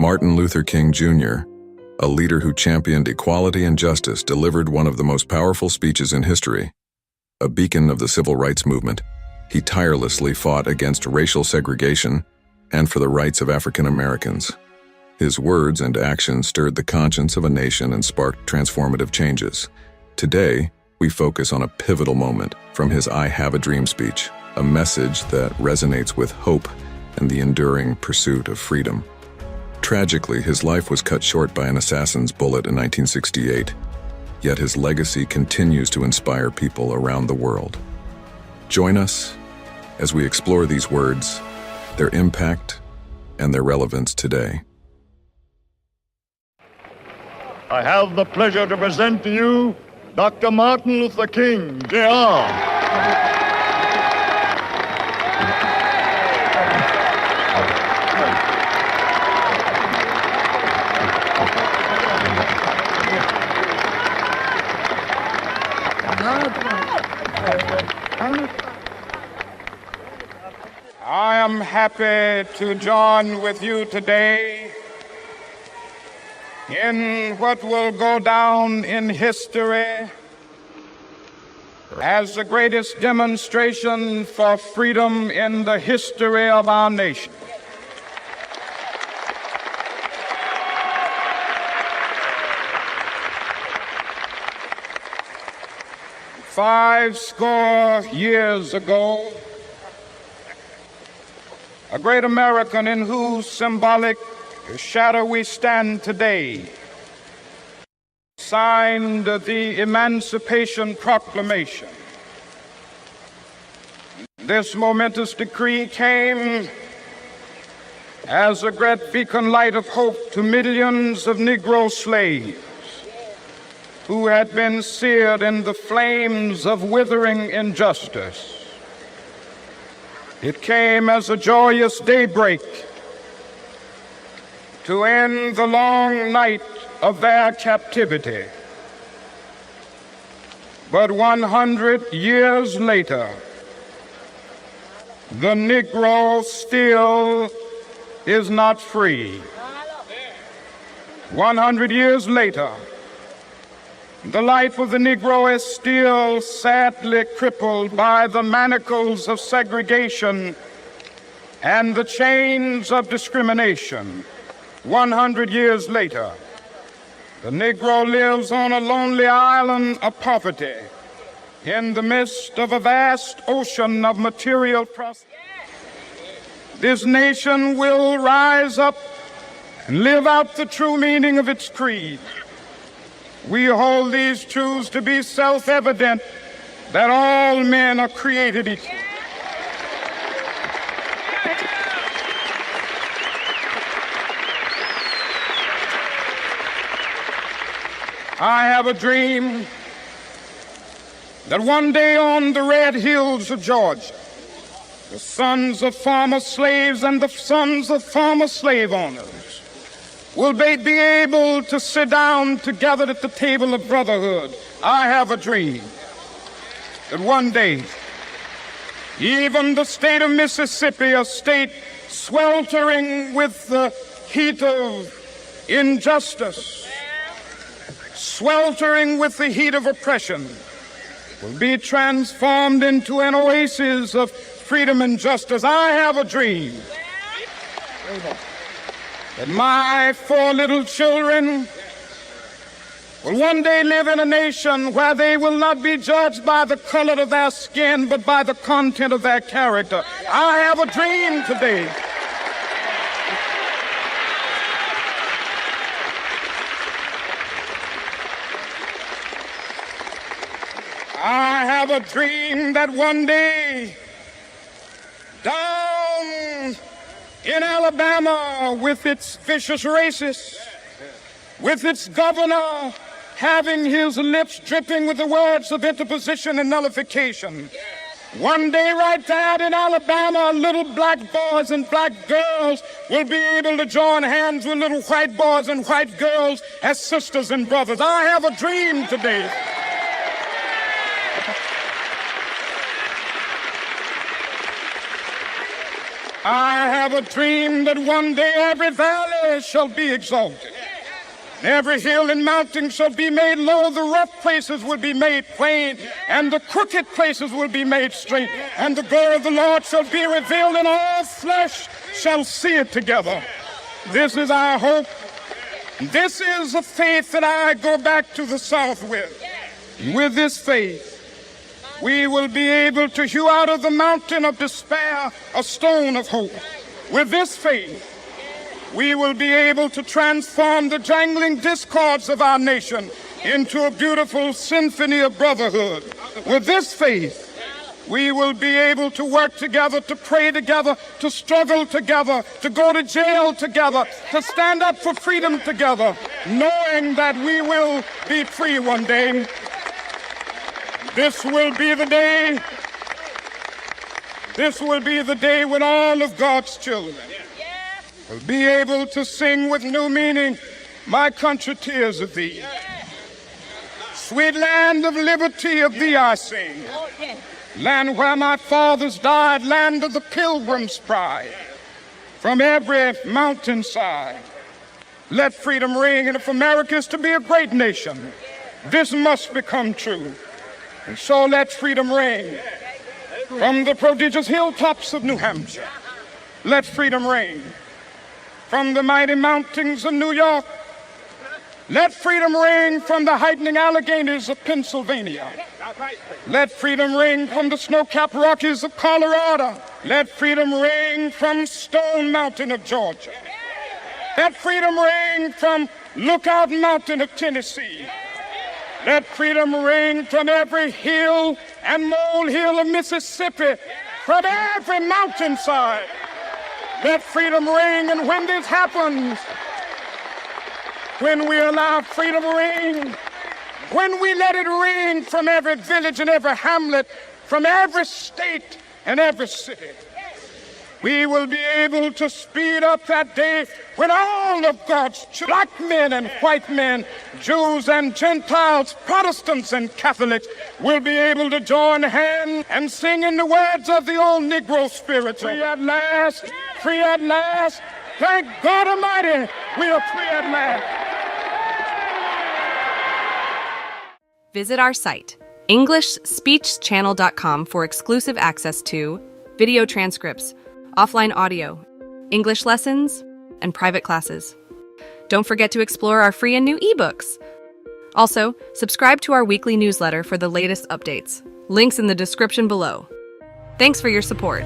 Martin Luther King Jr., a leader who championed equality and justice, delivered one of the most powerful speeches in history. A beacon of the civil rights movement, he tirelessly fought against racial segregation and for the rights of African Americans. His words and actions stirred the conscience of a nation and sparked transformative changes. Today, we focus on a pivotal moment from his I Have a Dream speech, a message that resonates with hope and the enduring pursuit of freedom. Tragically, his life was cut short by an assassin's bullet in 1968, yet his legacy continues to inspire people around the world. Join us as we explore these words, their impact, and their relevance today. I have the pleasure to present to you Dr. Martin Luther King, Jr. I am happy to join with you today in what will go down in history as the greatest demonstration for freedom in the history of our nation. Five score years ago, a great American in whose symbolic shadow we stand today signed the Emancipation Proclamation. This momentous decree came as a great beacon light of hope to millions of Negro slaves who had been seared in the flames of withering injustice. It came as a joyous daybreak to end the long night of their captivity. But 100 years later, the Negro still is not free. 100 years later, the life of the Negro is still sadly crippled by the manacles of segregation and the chains of discrimination. 100 years later, the Negro lives on a lonely island of poverty in the midst of a vast ocean of material prosperity. This nation will rise up and live out the true meaning of its creed. We hold these truths to be self-evident, that all men are created equal. I have a dream that one day on the red hills of Georgia, the sons of former slaves and the sons of former slave owners will they be able to sit down together at the table of brotherhood. I have a dream that one day, even the state of Mississippi, a state sweltering with the heat of injustice, sweltering with the heat of oppression, will be transformed into an oasis of freedom and justice. I have a dream that my four little children will one day live in a nation where they will not be judged by the color of their skin, but by the content of their character. I have a dream today I have a dream that one day down in Alabama, with its vicious racists, with its governor having his lips dripping with the words of interposition and nullification, one day right there in Alabama, little black boys and black girls will be able to join hands with little white boys and white girls as sisters and brothers. I have a dream today. I have a dream that one day every valley shall be exalted. Every hill and mountain shall be made low, the rough places will be made plain, and the crooked places will be made straight. And the glory of the Lord shall be revealed, and all flesh shall see it together. This is our hope. This is a faith that I go back to the South with. With this faith, we will be able to hew out of the mountain of despair a stone of hope. With this faith, we will be able to transform the jangling discords of our nation into a beautiful symphony of brotherhood. With this faith, we will be able to work together, to pray together, to struggle together, to go to jail together, to stand up for freedom together, knowing that we will be free one day. This will be the day. This will be the day when all of God's children will be able to sing with new meaning, "My country, tears of thee. Sweet land of liberty, of thee I sing. Land where my fathers died, land of the pilgrim's pride. From every mountainside, let freedom ring. And if America is to be a great nation, this must become true. And so let freedom ring. From the prodigious hilltops of New Hampshire, let freedom ring. From the mighty mountains of New York, let freedom ring. From the heightening Alleghenies of Pennsylvania, let freedom ring. From the snow-capped Rockies of Colorado, let freedom ring. From Stone Mountain of Georgia, let freedom ring. From Lookout Mountain of Tennessee, let freedom ring. From every hill and molehill of Mississippi, from every mountainside, let freedom ring. And when this happens, when we allow freedom to ring, when we let it ring from every village and every hamlet, from every state and every city, we will be able to speed up that day when all of God's black men and white men, Jews and Gentiles, Protestants and Catholics will be able to join hands and sing in the words of the old Negro spiritual. Free at last, free at last. Thank God Almighty, we are free at last. Visit our site, EnglishSpeechChannel.com, for exclusive access to video transcripts, offline audio, English lessons, and private classes. Don't forget to explore our free and new ebooks. Also, subscribe to our weekly newsletter for the latest updates. Links in the description below. Thanks for your support.